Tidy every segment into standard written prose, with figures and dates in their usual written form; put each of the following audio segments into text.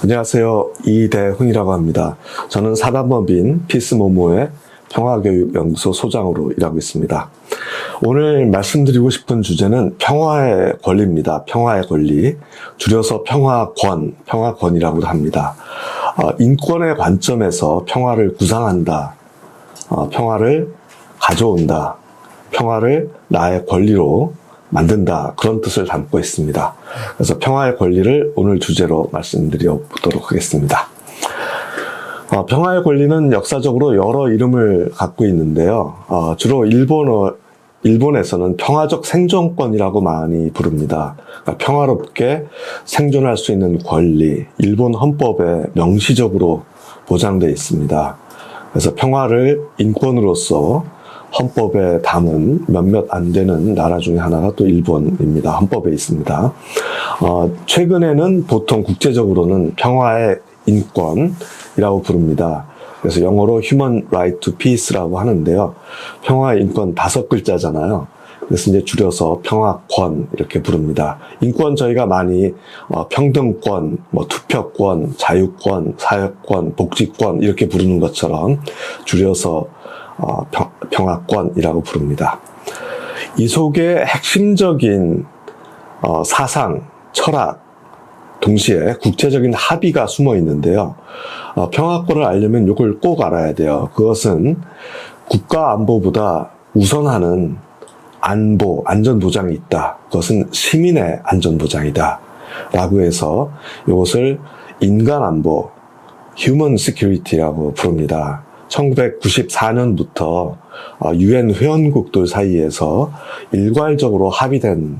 안녕하세요. 이대훈이라고 합니다. 저는 사단법인 피스모모의 평화교육연구소 소장으로 일하고 있습니다. 오늘 말씀드리고 싶은 주제는 평화의 권리입니다. 평화의 권리, 줄여서 평화권이라고도 합니다. 인권의 관점에서 평화를 구상한다, 평화를 가져온다, 평화를 나의 권리로 만든다, 그런 뜻을 담고 있습니다. 그래서 평화의 권리를 오늘 주제로 말씀드려 보도록 하겠습니다. 평화의 권리는 역사적으로 여러 이름을 갖고 있는데요. 주로 일본에서는 평화적 생존권이라고 많이 부릅니다. 그러니까 평화롭게 생존할 수 있는 권리, 일본 헌법에 명시적으로 보장되어 있습니다. 그래서 평화를 인권으로서 헌법에 담은 몇몇 안 되는 나라 중에 하나가 또 일본입니다. 헌법에 있습니다. 최근에는 보통 국제적으로는 평화의 인권이라고 부릅니다. 그래서 영어로 Human Right to Peace라고 하는데요. 평화의 인권 5글자잖아요. 그래서 이제 줄여서 평화권 이렇게 부릅니다. 인권 저희가 많이 평등권, 투표권, 자유권, 사회권, 복지권 이렇게 부르는 것처럼 줄여서 평화권이라고 부릅니다. 이 속에 핵심적인 사상, 철학, 동시에 국제적인 합의가 숨어 있는데요. 평화권을 알려면 이걸 꼭 알아야 돼요. 그것은 국가 안보보다 우선하는 안보, 안전보장이 있다. 그것은 시민의 안전보장이다. 라고 해서 이것을 인간안보, Human Security라고 부릅니다. 1994년부터 UN 회원국들 사이에서 일괄적으로 합의된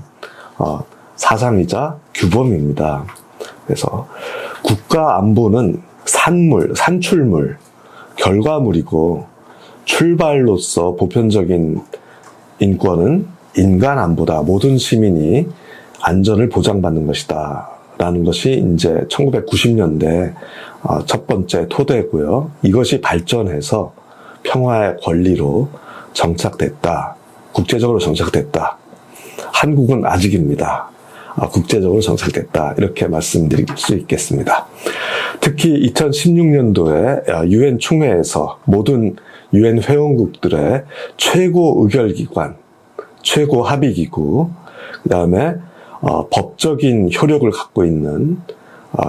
사상이자 규범입니다. 그래서 국가 안보는 산출물, 결과물이고 출발로서 보편적인 인권은 인간 안보다. 모든 시민이 안전을 보장받는 것이다. 라는 것이 이제 1990년대 첫 번째 토대고요. 이것이 발전해서 평화의 권리로 정착됐다. 국제적으로 정착됐다. 한국은 아직입니다. 국제적으로 정착됐다. 이렇게 말씀드릴 수 있겠습니다. 특히 2016년도에 UN 총회에서 모든 UN 회원국들의 최고 의결기관, 최고 합의기구, 그 다음에 법적인 효력을 갖고 있는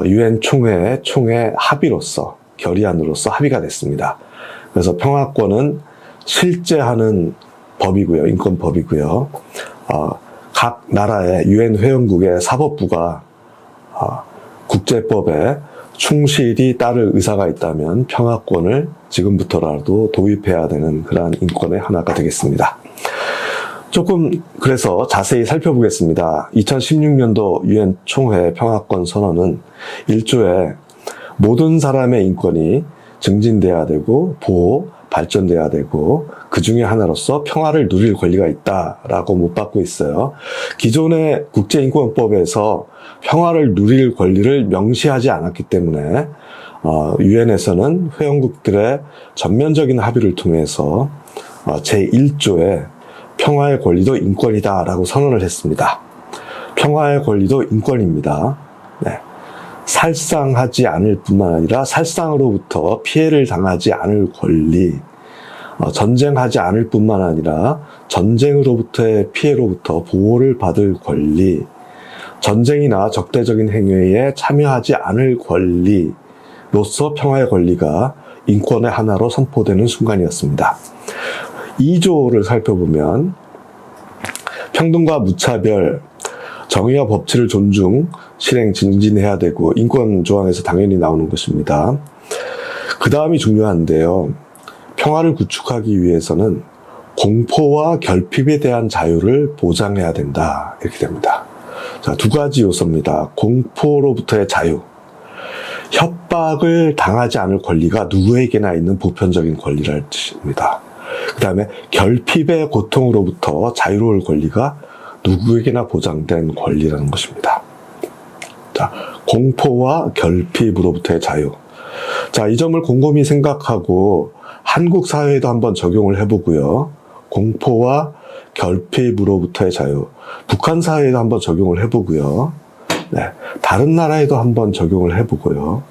UN 총회의 총회 합의로서, 결의안으로서 합의가 됐습니다. 그래서 평화권은 실제하는 법이고요. 인권법이고요. 각 나라의 UN 회원국의 사법부가 국제법에 충실히 따를 의사가 있다면 평화권을 지금부터라도 도입해야 되는 그러한 인권의 하나가 되겠습니다. 조금 그래서 자세히 살펴보겠습니다. 2016년도 UN 총회 평화권 선언은 1조에 모든 사람의 인권이 증진돼야 되고 보호, 발전돼야 되고 그 중에 하나로서 평화를 누릴 권리가 있다라고 못 받고 있어요. 기존의 국제인권법에서 평화를 누릴 권리를 명시하지 않았기 때문에 UN에서는 회원국들의 전면적인 합의를 통해서 제1조에 평화의 권리도 인권이다라고 선언을 했습니다. 평화의 권리도 인권입니다. 네. 살상하지 않을 뿐만 아니라 살상으로부터 피해를 당하지 않을 권리, 전쟁하지 않을 뿐만 아니라 전쟁으로부터의 피해로부터 보호를 받을 권리, 전쟁이나 적대적인 행위에 참여하지 않을 권리로서 평화의 권리가 인권의 하나로 선포되는 순간이었습니다. 2조를 살펴보면 평등과 무차별, 정의와 법치를 존중, 실행, 증진해야 되고 인권 조항에서 당연히 나오는 것입니다. 그 다음이 중요한데요. 평화를 구축하기 위해서는 공포와 결핍에 대한 자유를 보장해야 된다. 이렇게 됩니다. 자, 두 가지 요소입니다. 공포로부터의 자유. 협박을 당하지 않을 권리가 누구에게나 있는 보편적인 권리라는 뜻입니다. 그 다음에 결핍의 고통으로부터 자유로울 권리가 누구에게나 보장된 권리라는 것입니다. 자, 공포와 결핍으로부터의 자유. 자, 이 점을 곰곰이 생각하고 한국 사회에도 한번 적용을 해보고요. 공포와 결핍으로부터의 자유. 북한 사회에도 한번 적용을 해보고요. 네, 다른 나라에도 한번 적용을 해보고요.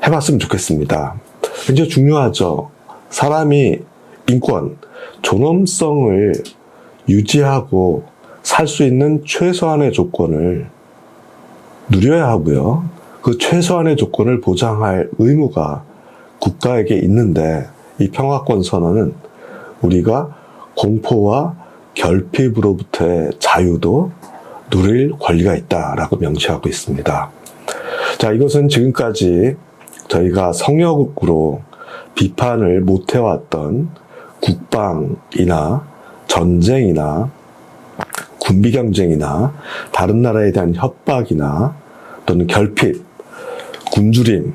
해봤으면 좋겠습니다. 굉장히 중요하죠. 사람이 인권, 존엄성을 유지하고 살 수 있는 최소한의 조건을 누려야 하고요. 그 최소한의 조건을 보장할 의무가 국가에게 있는데, 이 평화권 선언은 우리가 공포와 결핍으로부터의 자유도 누릴 권리가 있다라고 명시하고 있습니다. 자, 이것은 지금까지 저희가 성역으로 비판을 못해왔던 국방이나 전쟁이나 군비 경쟁이나 다른 나라에 대한 협박이나 또는 결핍, 굶주림,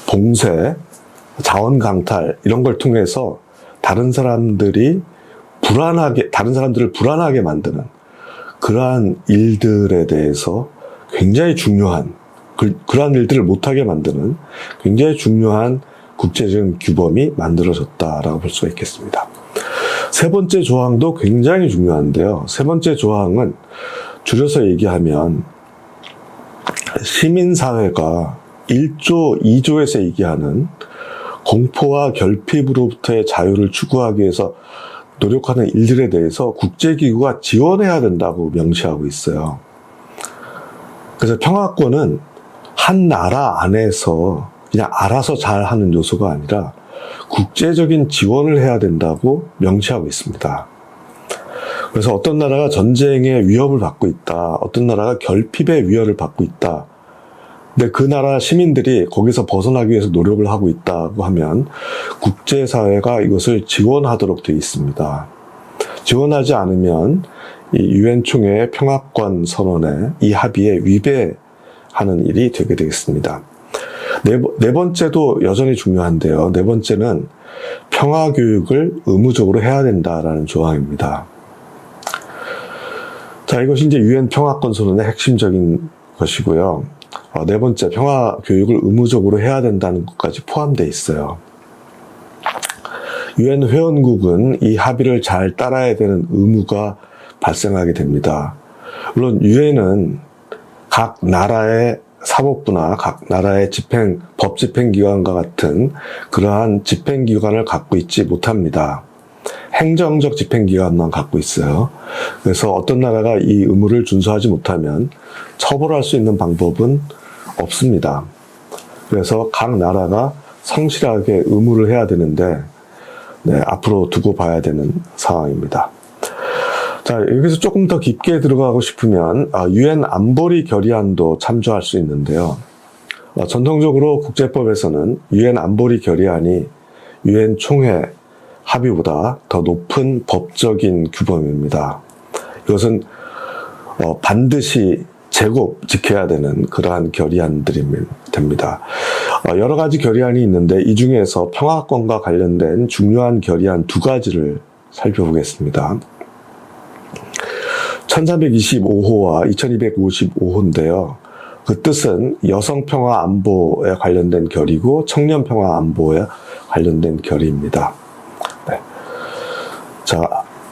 봉쇄, 자원 강탈 이런 걸 통해서 다른 사람들을 불안하게 만드는 그러한 일들에 대해서 굉장히 중요한, 그러한 일들을 못하게 만드는 굉장히 중요한 국제적인 규범이 만들어졌다라고 볼 수가 있겠습니다. 세 번째 조항도 굉장히 중요한데요. 세 번째 조항은 줄여서 얘기하면 시민사회가 1조, 2조에서 얘기하는 공포와 결핍으로부터의 자유를 추구하기 위해서 노력하는 일들에 대해서 국제기구가 지원해야 된다고 명시하고 있어요. 그래서 평화권은 한 나라 안에서 그냥 알아서 잘하는 요소가 아니라 국제적인 지원을 해야 된다고 명시하고 있습니다. 그래서 어떤 나라가 전쟁의 위협을 받고 있다, 어떤 나라가 결핍의 위협을 받고 있다, 근데 그 나라 시민들이 거기서 벗어나기 위해서 노력을 하고 있다고 하면 국제사회가 이것을 지원하도록 되어 있습니다. 지원하지 않으면 이 유엔 총회의 평화권 선언에 이 합의에 위배하는 일이 되게 되겠습니다. 네 번째도 여전히 중요한데요. 네 번째는 평화교육을 의무적으로 해야 된다라는 조항입니다. 자, 이것이 이제 유엔 평화권 선언의 핵심적인 것이고요. 네 번째, 평화교육을 의무적으로 해야 된다는 것까지 포함되어 있어요. 유엔 회원국은 이 합의를 잘 따라야 되는 의무가 발생하게 됩니다. 물론 유엔은 각 나라의 사법부나 각 나라의 법 집행기관과 같은 그러한 집행기관을 갖고 있지 못합니다. 행정적 집행기관만 갖고 있어요. 그래서 어떤 나라가 이 의무를 준수하지 못하면 처벌할 수 있는 방법은 없습니다. 그래서 각 나라가 성실하게 의무를 해야 되는데, 앞으로 두고 봐야 되는 상황입니다. 자, 여기서 조금 더 깊게 들어가고 싶으면 유엔 안보리 결의안도 참조할 수 있는데요. 전통적으로 국제법에서는 유엔 안보리 결의안이 유엔 총회 합의보다 더 높은 법적인 규범입니다. 이것은 반드시 제곱 지켜야 되는 그러한 결의안들이 됩니다. 여러 가지 결의안이 있는데 이 중에서 평화권과 관련된 중요한 결의안 두 가지를 살펴보겠습니다. 1325호와 2255호인데요. 그 뜻은 여성평화 안보에 관련된 결의고 청년평화 안보에 관련된 결의입니다. 네. 자,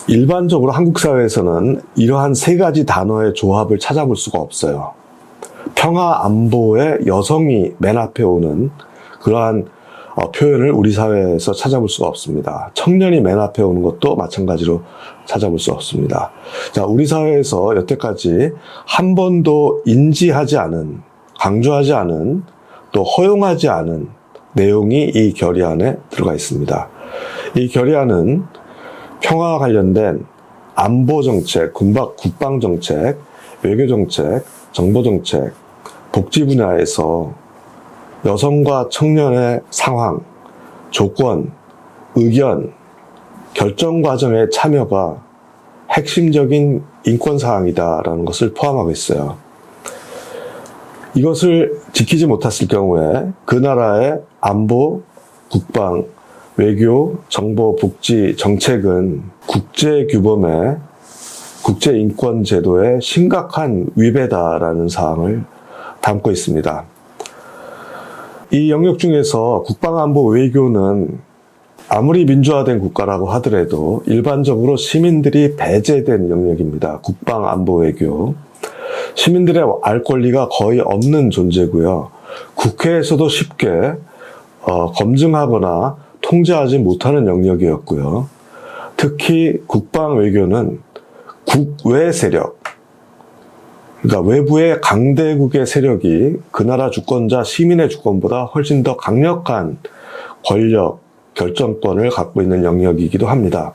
일반적으로 한국 사회에서는 이러한 세 가지 단어의 조합을 찾아볼 수가 없어요. 평화 안보에 여성이 맨 앞에 오는 그러한 표현을 우리 사회에서 찾아볼 수가 없습니다. 청년이 맨 앞에 오는 것도 마찬가지로 찾아볼 수 없습니다. 자, 우리 사회에서 여태까지 한 번도 인지하지 않은, 강조하지 않은, 또 허용하지 않은 내용이 이 결의안에 들어가 있습니다. 이 결의안은 평화와 관련된 안보정책, 국방정책, 외교정책, 정보정책, 복지 분야에서 여성과 청년의 상황, 조건, 의견, 결정 과정의 참여가 핵심적인 인권 사항이다라는 것을 포함하고 있어요. 이것을 지키지 못했을 경우에 그 나라의 안보, 국방, 외교, 정보, 복지 정책은 국제 규범의 국제 인권 제도의 심각한 위배다라는 사항을 담고 있습니다. 이 영역 중에서 국방안보 외교는 아무리 민주화된 국가라고 하더라도 일반적으로 시민들이 배제된 영역입니다. 국방안보 외교. 시민들의 알 권리가 거의 없는 존재고요. 국회에서도 쉽게 검증하거나 통제하지 못하는 영역이었고요. 특히 국방 외교는 국외 세력, 그러니까 외부의 강대국의 세력이 그 나라 주권자 시민의 주권보다 훨씬 더 강력한 권력, 결정권을 갖고 있는 영역이기도 합니다.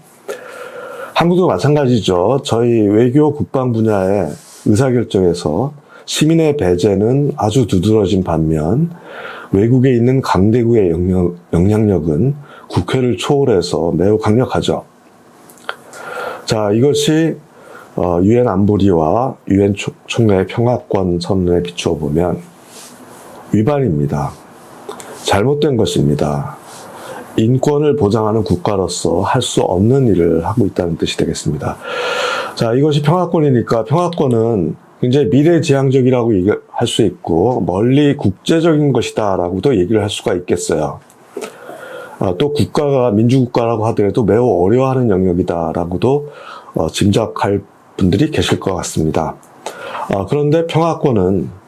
한국도 마찬가지죠. 저희 외교 국방 분야의 의사결정에서 시민의 배제는 아주 두드러진 반면 외국에 있는 강대국의 영향력은 국회를 초월해서 매우 강력하죠. 자, 이것이 유엔 안보리와 유엔 총회의 평화권 선언에 비추어 보면 위반입니다. 잘못된 것입니다. 인권을 보장하는 국가로서 할 수 없는 일을 하고 있다는 뜻이 되겠습니다. 자, 이것이 평화권이니까 평화권은 굉장히 미래지향적이라고 얘기할 수 있고 멀리 국제적인 것이다 라고도 얘기를 할 수가 있겠어요. 또 국가가 민주국가라고 하더라도 매우 어려워하는 영역이다 라고도 짐작할 분들이 계실 것 같습니다. 그런데 평화권은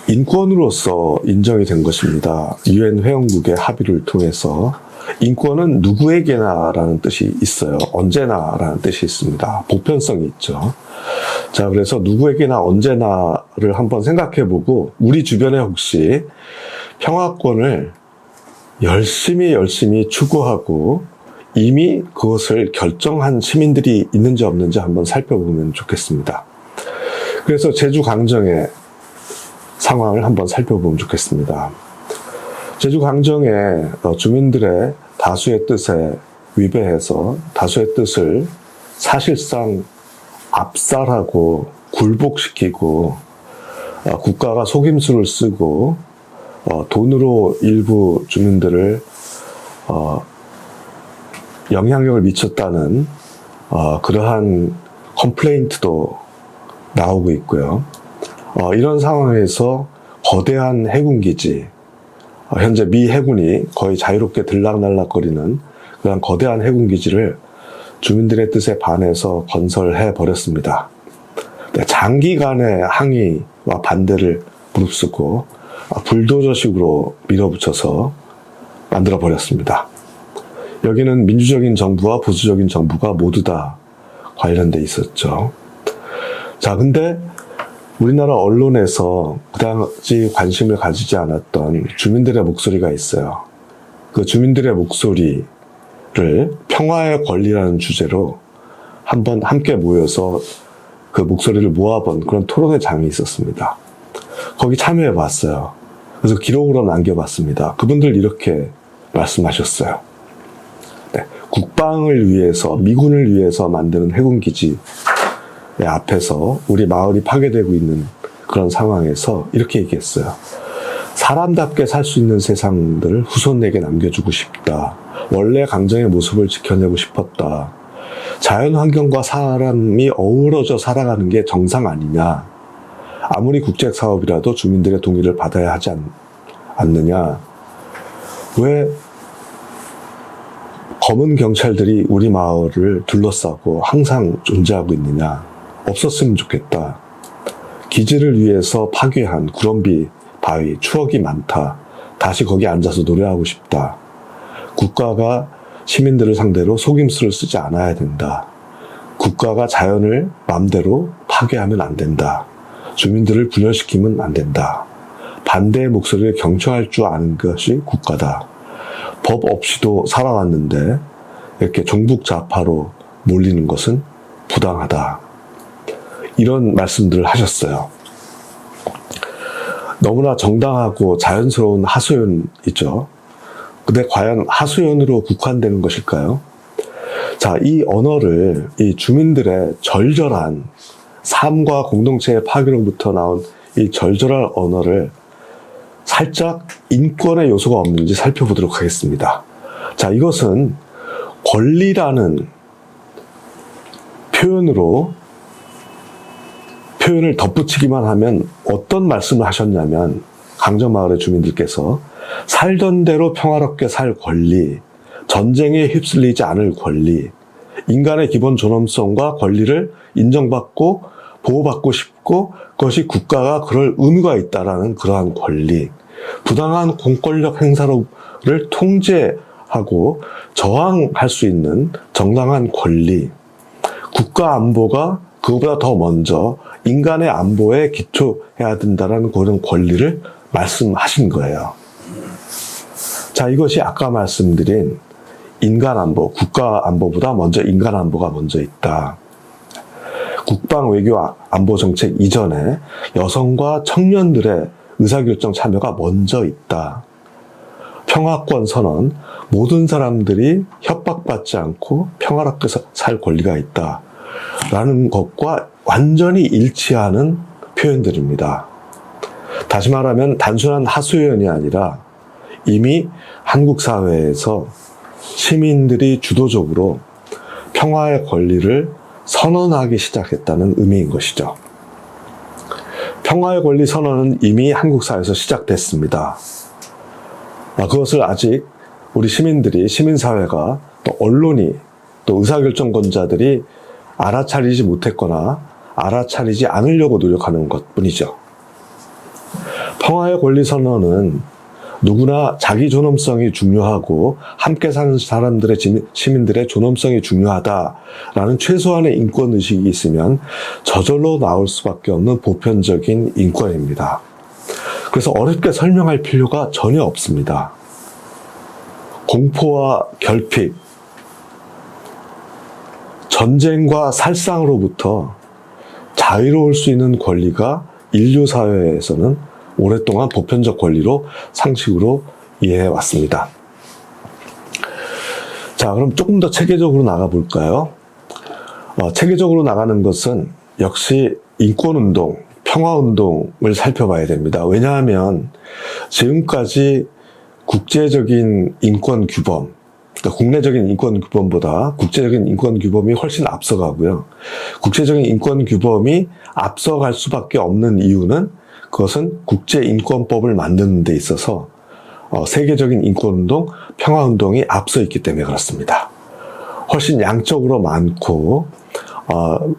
인권으로서 인정이 된 것입니다. 유엔 회원국의 합의를 통해서. 인권은 누구에게나 라는 뜻이 있어요. 언제나 라는 뜻이 있습니다. 보편성이 있죠. 자, 그래서 누구에게나 언제나를 한번 생각해보고 우리 주변에 혹시 평화권을 열심히 추구하고 이미 그것을 결정한 시민들이 있는지 없는지 한번 살펴보면 좋겠습니다. 그래서 제주 강정의 상황을 한번 살펴보면 좋겠습니다. 제주 강정에 주민들의 다수의 뜻에 위배해서 다수의 뜻을 사실상 압살하고 굴복시키고 국가가 속임수를 쓰고 돈으로 일부 주민들을 영향력을 미쳤다는 그러한 컴플레인트도 나오고 있고요. 이런 상황에서 거대한 해군기지, 현재 미 해군이 거의 자유롭게 들락날락거리는 그런 거대한 해군기지를 주민들의 뜻에 반해서 건설해 버렸습니다. 장기간의 항의와 반대를 무릅쓰고 불도저식으로 밀어붙여서 만들어 버렸습니다. 여기는 민주적인 정부와 보수적인 정부가 모두 다 관련돼 있었죠. 자, 근데 우리나라 언론에서 그다지 관심을 가지지 않았던 주민들의 목소리가 있어요. 그 주민들의 목소리를 평화의 권리라는 주제로 한번 함께 모여서 그 목소리를 모아본 그런 토론회 장이 있었습니다. 거기 참여해 봤어요. 그래서 기록으로 남겨봤습니다. 그분들 이렇게 말씀하셨어요. 네, 국방을 위해서, 미군을 위해서 만드는 해군기지 앞에서 우리 마을이 파괴되고 있는 그런 상황에서 이렇게 얘기했어요. 사람답게 살 수 있는 세상들을 후손에게 남겨주고 싶다. 원래 강정의 모습을 지켜내고 싶었다. 자연환경과 사람이 어우러져 살아가는 게 정상 아니냐. 아무리 국제사업이라도 주민들의 동의를 받아야 하지 않느냐. 왜 검은 경찰들이 우리 마을을 둘러싸고 항상 존재하고 있느냐. 없었으면 좋겠다. 기지를 위해서 파괴한 구럼비 바위, 추억이 많다. 다시 거기 앉아서 노래하고 싶다. 국가가 시민들을 상대로 속임수를 쓰지 않아야 된다. 국가가 자연을 마음대로 파괴하면 안 된다. 주민들을 분열시키면 안 된다. 반대의 목소리를 경청할 줄 아는 것이 국가다. 법 없이도 살아왔는데 이렇게 종북 좌파로 몰리는 것은 부당하다. 이런 말씀들을 하셨어요. 너무나 정당하고 자연스러운 하소연이죠. 근데 과연 하소연으로 국한되는 것일까요? 자, 이 언어를, 이 주민들의 절절한 삶과 공동체의 파괴로부터 나온 이 절절한 언어를 살짝 인권의 요소가 없는지 살펴보도록 하겠습니다. 자, 이것은 권리라는 표현을 덧붙이기만 하면 어떤 말씀을 하셨냐면 강정마을의 주민들께서 살던 대로 평화롭게 살 권리, 전쟁에 휩쓸리지 않을 권리, 인간의 기본 존엄성과 권리를 인정받고 보호받고 싶고 그것이 국가가 그럴 의무가 있다라는 그러한 권리, 부당한 공권력 행사를 통제하고 저항할 수 있는 정당한 권리, 국가 안보가 그거보다 더 먼저 인간의 안보에 기초해야 된다는 그런 권리를 말씀하신 거예요. 자, 이것이 아까 말씀드린 인간 안보, 국가 안보보다 먼저 인간 안보가 먼저 있다. 국방 외교 안보 정책 이전에 여성과 청년들의 의사결정 참여가 먼저 있다. 평화권 선언, 모든 사람들이 협박받지 않고 평화롭게 살 권리가 있다. 라는 것과 완전히 일치하는 표현들입니다. 다시 말하면 단순한 하소연이 아니라 이미 한국 사회에서 시민들이 주도적으로 평화의 권리를 선언하기 시작했다는 의미인 것이죠. 평화의 권리 선언은 이미 한국 사회에서 시작됐습니다. 그것을 아직 우리 시민들이, 시민사회가, 또 언론이, 또 의사결정권자들이 알아차리지 못했거나 알아차리지 않으려고 노력하는 것뿐이죠. 평화의 권리 선언은 누구나 자기 존엄성이 중요하고 함께 사는 사람들의, 시민들의 존엄성이 중요하다라는 최소한의 인권의식이 있으면 저절로 나올 수밖에 없는 보편적인 인권입니다. 그래서 어렵게 설명할 필요가 전혀 없습니다. 공포와 결핍, 전쟁과 살상으로부터 자유로울 수 있는 권리가 인류 사회에서는 오랫동안 보편적 권리로 상식으로 이해해 왔습니다. 자, 그럼 조금 더 체계적으로 나가볼까요? 체계적으로 나가는 것은 역시 인권운동, 평화운동을 살펴봐야 됩니다. 왜냐하면 지금까지 국제적인 인권 규범, 그러니까 국내적인 인권 규범보다 국제적인 인권 규범이 훨씬 앞서가고요. 국제적인 인권 규범이 앞서갈 수밖에 없는 이유는 그것은 국제인권법을 만드는 데 있어서 세계적인 인권운동, 평화운동이 앞서 있기 때문에 그렇습니다. 훨씬 양적으로 많고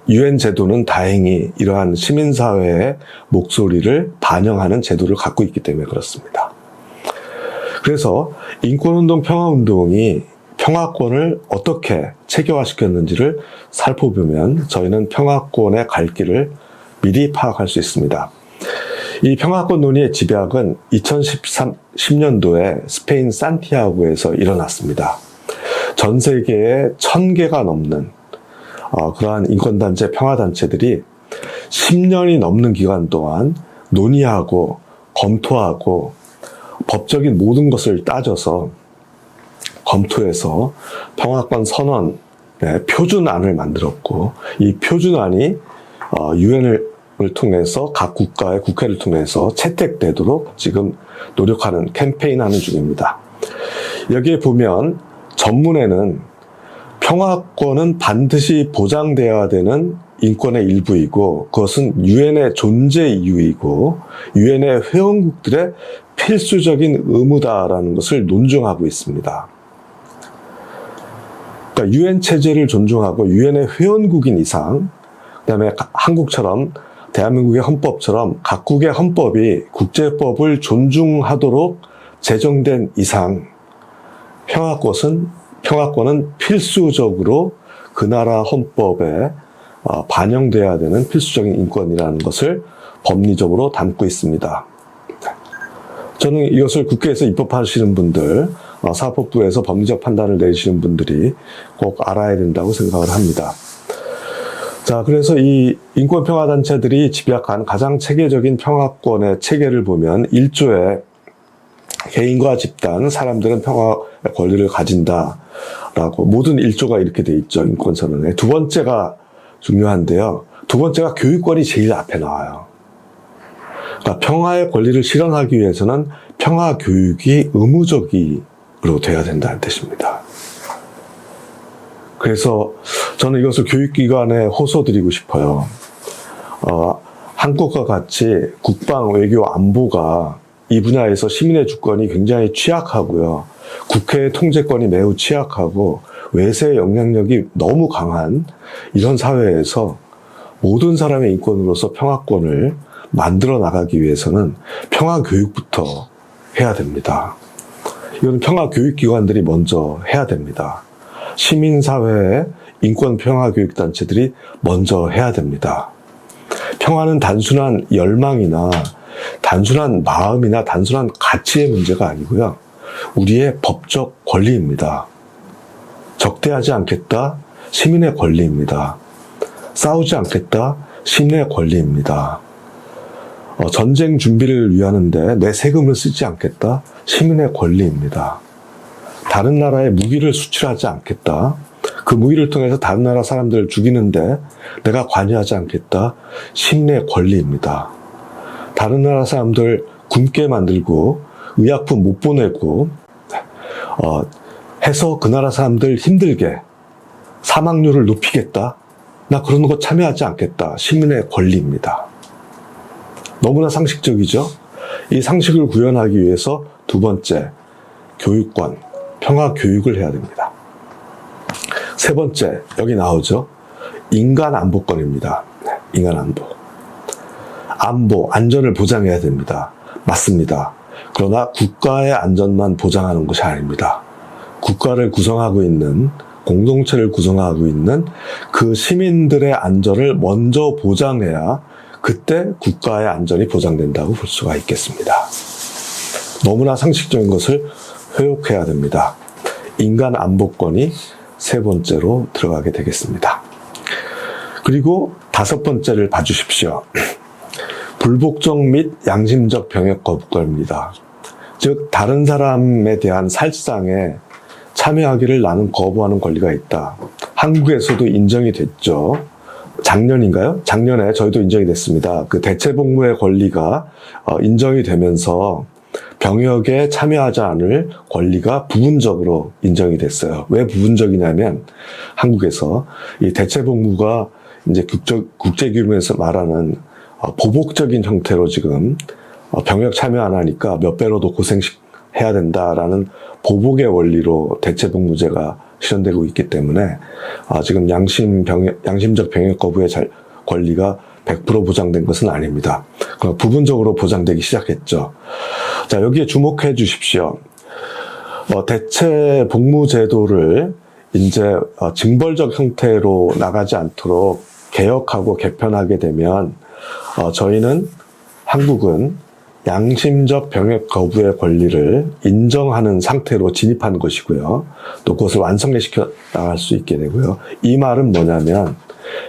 UN 제도는 다행히 이러한 시민사회의 목소리를 반영하는 제도를 갖고 있기 때문에 그렇습니다. 그래서 인권운동, 평화운동이 평화권을 어떻게 체계화시켰는지를 살펴보면 저희는 평화권의 갈 길을 미리 파악할 수 있습니다. 이 평화권 논의의 집약은 2010년도에 스페인 산티아고에서 일어났습니다. 전 세계에 1000개가 넘는 그러한 인권단체, 평화단체들이 10년이 넘는 기간 동안 논의하고 검토하고 법적인 모든 것을 따져서 검토해서 평화권 선언의 표준안을 만들었고 이 표준안이 유엔을 통해서 각 국가의 국회를 통해서 채택되도록 지금 노력하는 캠페인하는 중입니다. 여기에 보면 전문에는 평화권은 반드시 보장되어야 되는 인권의 일부이고 그것은 유엔의 존재 이유이고 유엔의 회원국들의 필수적인 의무다라는 것을 논증하고 있습니다. 그러니까 유엔 체제를 존중하고 유엔의 회원국인 이상, 그다음에 한국처럼 대한민국의 헌법처럼 각국의 헌법이 국제법을 존중하도록 제정된 이상 평화권은 필수적으로 그 나라 헌법에 반영돼야 되는 필수적인 인권이라는 것을 법리적으로 담고 있습니다. 저는 이것을 국회에서 입법하시는 분들, 사법부에서 법리적 판단을 내리시는 분들이 꼭 알아야 된다고 생각을 합니다. 자, 그래서 이 인권평화단체들이 집약한 가장 체계적인 평화권의 체계를 보면 1조에 개인과 집단, 사람들은 평화의 권리를 가진다라고 모든 1조가 이렇게 돼 있죠. 인권선언에. 두 번째가 중요한데요. 두 번째가 교육권이 제일 앞에 나와요. 그러니까 평화의 권리를 실현하기 위해서는 평화 교육이 의무적으로 돼야 된다는 뜻입니다. 그래서 저는 이것을 교육기관에 호소드리고 싶어요. 한국과 같이 국방, 외교, 안보가 이 분야에서 시민의 주권이 굉장히 취약하고요. 국회의 통제권이 매우 취약하고 외세의 영향력이 너무 강한 이런 사회에서 모든 사람의 인권으로서 평화권을 만들어 나가기 위해서는 평화교육부터 해야 됩니다. 이건 평화교육기관들이 먼저 해야 됩니다. 시민사회의 인권평화교육단체들이 먼저 해야 됩니다. 평화는 단순한 열망이나 단순한 마음이나 단순한 가치의 문제가 아니고요. 우리의 법적 권리입니다. 적대하지 않겠다, 시민의 권리입니다. 싸우지 않겠다, 시민의 권리입니다. 전쟁 준비를 위하는데 내 세금을 쓰지 않겠다, 시민의 권리입니다. 다른 나라에 무기를 수출하지 않겠다, 그 무기를 통해서 다른 나라 사람들을 죽이는데 내가 관여하지 않겠다, 시민의 권리입니다. 다른 나라 사람들 굶게 만들고 의약품 못 보내고 해서 그 나라 사람들 힘들게 사망률을 높이겠다, 나 그런 거 참여하지 않겠다, 시민의 권리입니다. 너무나 상식적이죠? 이 상식을 구현하기 위해서 두 번째, 교육권, 평화교육을 해야 됩니다. 세 번째, 여기 나오죠? 인간 안보권입니다. 인간 안보. 안보, 안전을 보장해야 됩니다. 맞습니다. 그러나 국가의 안전만 보장하는 것이 아닙니다. 국가를 구성하고 있는, 공동체를 구성하고 있는 그 시민들의 안전을 먼저 보장해야 그때 국가의 안전이 보장된다고 볼 수가 있겠습니다. 너무나 상식적인 것을 회복해야 됩니다. 인간 안보권이 세 번째로 들어가게 되겠습니다. 그리고 다섯 번째를 봐주십시오. 불복적 및 양심적 병역 거부권입니다. 즉 다른 사람에 대한 살상에 참여하기를 나는 거부하는 권리가 있다. 한국에서도 인정이 됐죠. 작년인가요? 작년에 저희도 인정이 됐습니다. 그 대체복무의 권리가 인정이 되면서 병역에 참여하지 않을 권리가 부분적으로 인정이 됐어요. 왜 부분적이냐면 한국에서 이 대체복무가 이제 국제규범에서 말하는 보복적인 형태로 지금 병역 참여 안 하니까 몇 배로 더 고생해야 된다라는 보복의 원리로 대체복무제가 실현되고 있기 때문에 지금 양심적 병역 거부의 권리가 100% 보장된 것은 아닙니다. 그럼 부분적으로 보장되기 시작했죠. 자, 여기에 주목해 주십시오. 대체 복무 제도를 이제 징벌적 형태로 나가지 않도록 개혁하고 개편하게 되면 저희는 한국은 양심적 병역 거부의 권리를 인정하는 상태로 진입한 것이고요. 또 그것을 완성시켜 나갈 수 있게 되고요. 이 말은 뭐냐면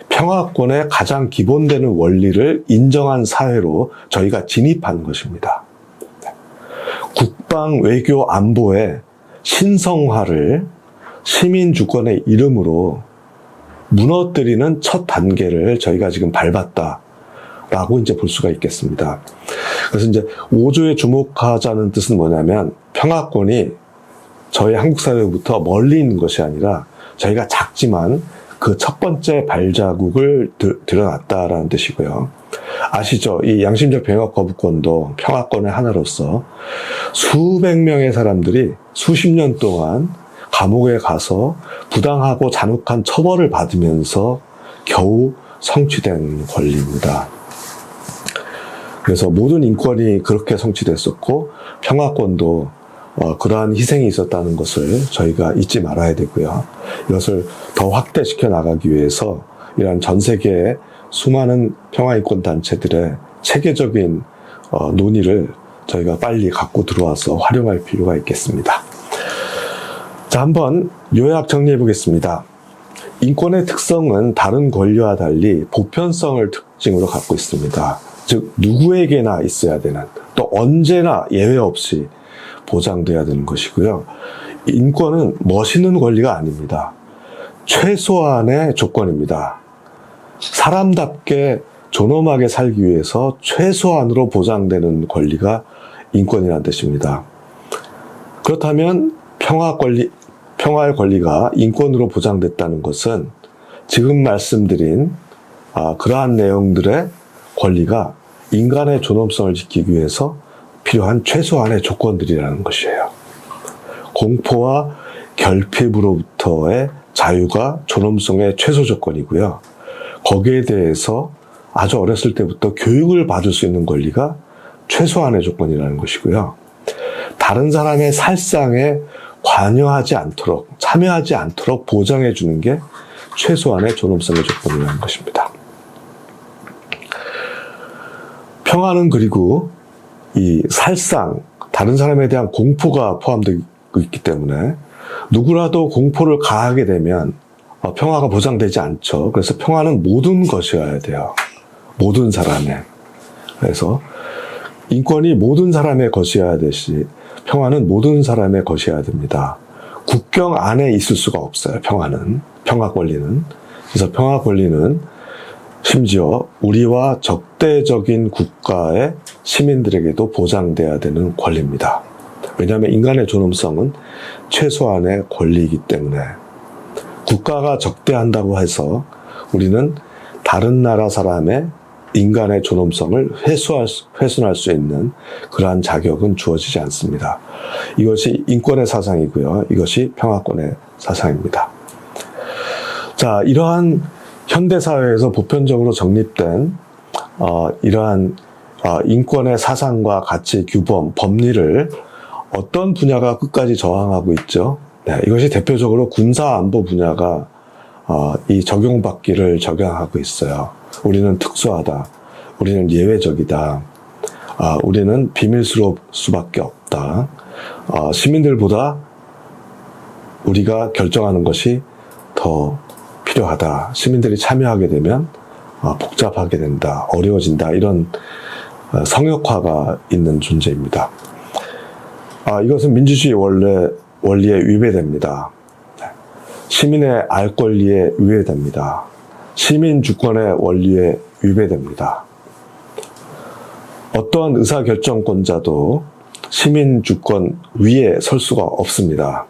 평화권의 가장 기본되는 원리를 인정한 사회로 저희가 진입한 것입니다. 국방, 외교, 안보의 신성화를 시민 주권의 이름으로 무너뜨리는 첫 단계를 저희가 지금 밟았다라고 이제 볼 수가 있겠습니다. 그래서 이제 5조에 주목하자는 뜻은 뭐냐면 평화권이 저희 한국 사회로부터 멀리 있는 것이 아니라 저희가 작지만 그 첫 번째 발자국을 들여놨다라는 뜻이고요. 아시죠? 이 양심적 병역 거부권도 평화권의 하나로서 수백 명의 사람들이 수십 년 동안 감옥에 가서 부당하고 잔혹한 처벌을 받으면서 겨우 성취된 권리입니다. 그래서 모든 인권이 그렇게 성취됐었고 평화권도 그러한 희생이 있었다는 것을 저희가 잊지 말아야 되고요. 이것을 더 확대시켜 나가기 위해서 이러한 전 세계의 수많은 평화인권 단체들의 체계적인 논의를 저희가 빨리 갖고 들어와서 활용할 필요가 있겠습니다. 자, 한번 요약 정리해 보겠습니다. 인권의 특성은 다른 권리와 달리 보편성을 특징으로 갖고 있습니다. 즉 누구에게나 있어야 되는, 또 언제나 예외 없이 보장돼야 되는 것이고요. 인권은 멋있는 권리가 아닙니다. 최소한의 조건입니다. 사람답게 존엄하게 살기 위해서 최소한으로 보장되는 권리가 인권이라는 뜻입니다. 그렇다면 평화의 권리가 인권으로 보장됐다는 것은 지금 말씀드린 그러한 내용들의 권리가 인간의 존엄성을 지키기 위해서 필요한 최소한의 조건들이라는 것이에요. 공포와 결핍으로부터의 자유가 존엄성의 최소 조건이고요. 거기에 대해서 아주 어렸을 때부터 교육을 받을 수 있는 권리가 최소한의 조건이라는 것이고요. 다른 사람의 살상에 관여하지 않도록, 참여하지 않도록 보장해 주는 게 최소한의 존엄성의 조건이라는 것입니다. 평화는 그리고 이 살상, 다른 사람에 대한 공포가 포함되어 있기 때문에 누구라도 공포를 가하게 되면 평화가 보장되지 않죠. 그래서 평화는 모든 것이어야 돼요. 모든 사람의. 그래서 인권이 모든 사람의 것이어야 되시, 평화는 모든 사람의 것이어야 됩니다. 국경 안에 있을 수가 없어요. 평화는. 평화 권리는. 그래서 평화 권리는 심지어 우리와 적대적인 국가의 시민들에게도 보장돼야 되는 권리입니다. 왜냐하면 인간의 존엄성은 최소한의 권리이기 때문에 국가가 적대한다고 해서 우리는 다른 나라 사람의 인간의 존엄성을 훼손할 수 있는 그러한 자격은 주어지지 않습니다. 이것이 인권의 사상이고요. 이것이 평화권의 사상입니다. 자, 이러한 현대사회에서 보편적으로 정립된 이러한 인권의 사상과 가치, 규범, 법리를 어떤 분야가 끝까지 저항하고 있죠? 네, 이것이 대표적으로 군사안보 분야가 이 적용받기를 적용하고 있어요. 우리는 특수하다. 우리는 예외적이다. 우리는 비밀스러울 수밖에 없다. 시민들보다 우리가 결정하는 것이 더 필요하다. 시민들이 참여하게 되면 복잡하게 된다. 어려워진다. 이런 성역화가 있는 존재입니다. 이것은 민주주의 원리에 위배됩니다. 시민의 알 권리에 위배됩니다. 시민 주권의 원리에 위배됩니다. 어떠한 의사결정권자도 시민 주권 위에 설 수가 없습니다.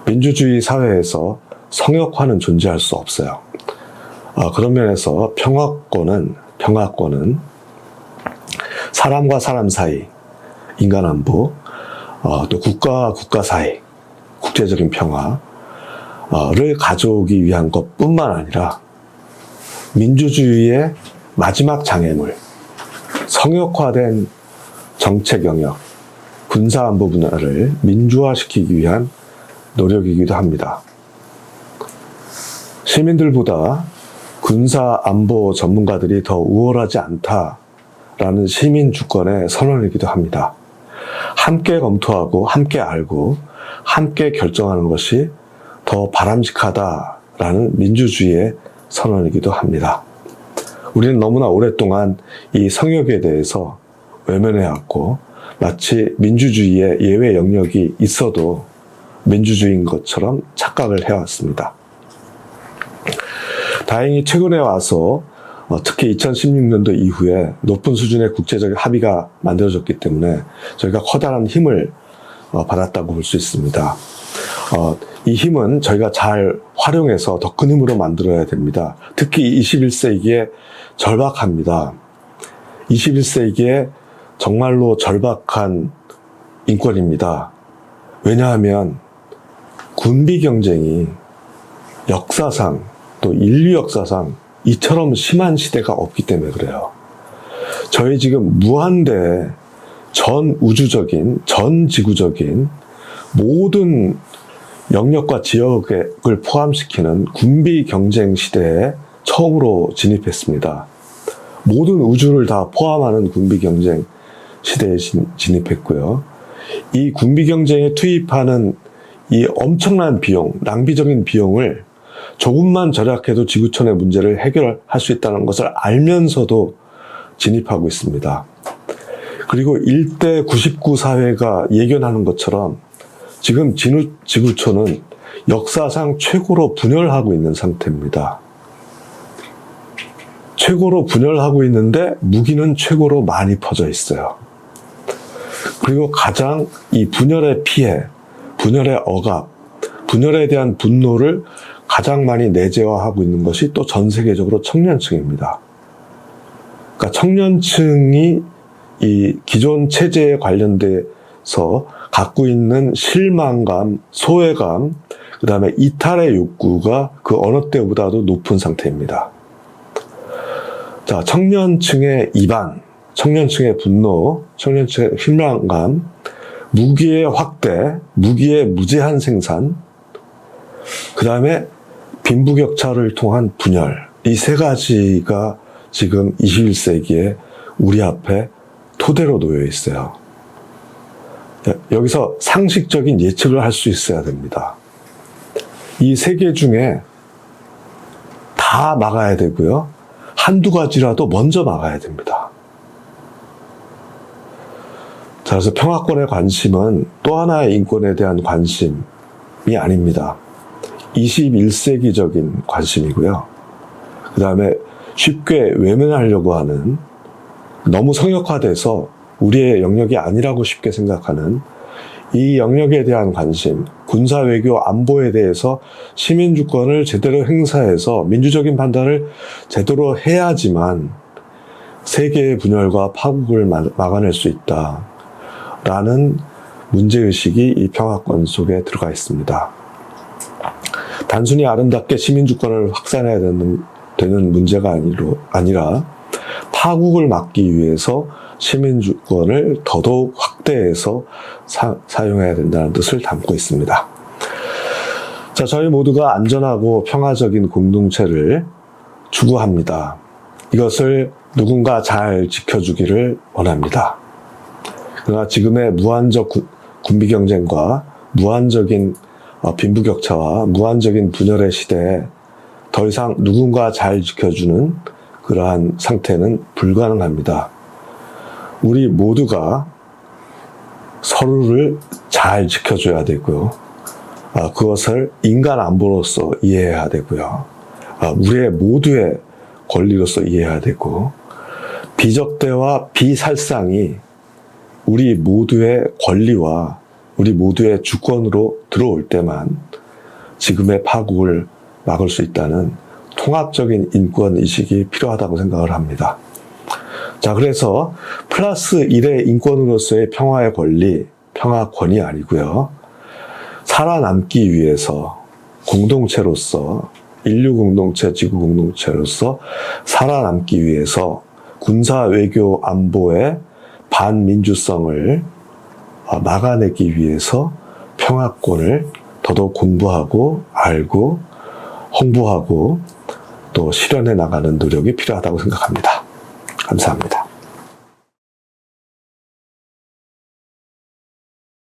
민주주의 사회에서 성역화는 존재할 수 없어요. 그런 면에서 평화권은 사람과 사람 사이, 인간 안보, 또 국가와 국가 사이, 국제적인 평화를 가져오기 위한 것뿐만 아니라 민주주의의 마지막 장애물, 성역화된 정책 영역, 군사안보 분야를 민주화시키기 위한 노력이기도 합니다. 시민들보다 군사안보 전문가들이 더 우월하지 않다라는 시민 주권의 선언이기도 합니다. 함께 검토하고 함께 알고 함께 결정하는 것이 더 바람직하다라는 민주주의의 선언이기도 합니다. 우리는 너무나 오랫동안 이 성역에 대해서 외면해왔고 마치 민주주의의 예외 영역이 있어도 민주주의인 것처럼 착각을 해왔습니다. 다행히 최근에 와서 특히 2016년도 이후에 높은 수준의 국제적 합의가 만들어졌기 때문에 저희가 커다란 힘을 받았다고 볼 수 있습니다. 이 힘은 저희가 잘 활용해서 더 큰 힘으로 만들어야 됩니다. 특히 21세기에 절박합니다. 21세기에 정말로 절박한 인권입니다. 왜냐하면 군비 경쟁이 역사상 또 인류 역사상 이처럼 심한 시대가 없기 때문에 그래요. 저희 지금 무한대 전 우주적인, 전 지구적인 모든 영역과 지역을 포함시키는 군비 경쟁 시대에 처음으로 진입했습니다. 모든 우주를 다 포함하는 군비 경쟁 시대에 진입했고요. 이 군비 경쟁에 투입하는 이 엄청난 비용, 낭비적인 비용을 조금만 절약해도 지구촌의 문제를 해결할 수 있다는 것을 알면서도 진입하고 있습니다. 그리고 1대 99 사회가 예견하는 것처럼 지금 지구촌은 역사상 최고로 분열하고 있는 상태입니다. 최고로 분열하고 있는데 무기는 최고로 많이 퍼져 있어요. 그리고 가장 이 분열의 피해, 분열의 억압, 분열에 대한 분노를 가장 많이 내재화하고 있는 것이 또 전 세계적으로 청년층입니다. 그러니까 청년층이 이 기존 체제에 관련돼서 갖고 있는 실망감, 소외감, 그 다음에 이탈의 욕구가 그 어느 때보다도 높은 상태입니다. 자, 청년층의 이반, 청년층의 분노, 청년층의 실망감, 무기의 확대, 무기의 무제한 생산, 그 다음에 빈부격차를 통한 분열, 이 세 가지가 지금 21세기에 우리 앞에 토대로 놓여 있어요. 여기서 상식적인 예측을 할 수 있어야 됩니다. 이 세 개 중에 다 막아야 되고요. 한두 가지라도 먼저 막아야 됩니다. 자, 그래서 평화권의 관심은 또 하나의 인권에 대한 관심이 아닙니다. 21세기적인 관심이고요. 그 다음에 쉽게 외면하려고 하는, 너무 성역화돼서 우리의 영역이 아니라고 쉽게 생각하는 이 영역에 대한 관심, 군사, 외교, 안보에 대해서 시민 주권을 제대로 행사해서 민주적인 판단을 제대로 해야지만 세계의 분열과 파국을 막아낼 수 있다라는 문제의식이 이 평화권 속에 들어가 있습니다. 단순히 아름답게 시민 주권을 확산해야 되는 문제가 아니라 파국을 막기 위해서 시민 주권을 더더욱 확대해서 사용해야 된다는 뜻을 담고 있습니다. 자, 저희 모두가 안전하고 평화적인 공동체를 추구합니다. 이것을 누군가 잘 지켜주기를 원합니다. 그러나 지금의 무한적 군비 경쟁과 무한적인 빈부격차와 무한적인 분열의 시대에 더 이상 누군가 잘 지켜주는 그러한 상태는 불가능합니다. 우리 모두가 서로를 잘 지켜줘야 되고요. 그것을 인간 안보로서 이해해야 되고요. 우리의 모두의 권리로서 이해해야 되고, 비적대와 비살상이 우리 모두의 권리와 우리 모두의 주권으로 들어올 때만 지금의 파국을 막을 수 있다는 통합적인 인권 의식이 필요하다고 생각을 합니다. 자, 그래서 플러스 1의 인권으로서의 평화의 권리, 평화권이 아니고요. 살아남기 위해서 공동체로서, 인류 공동체, 지구 공동체로서 살아남기 위해서 군사, 외교, 안보의 반민주성을 막아내기 위해서 평화권을 더더욱 공부하고 알고 홍보하고 또 실현해 나가는 노력이 필요하다고 생각합니다. 감사합니다.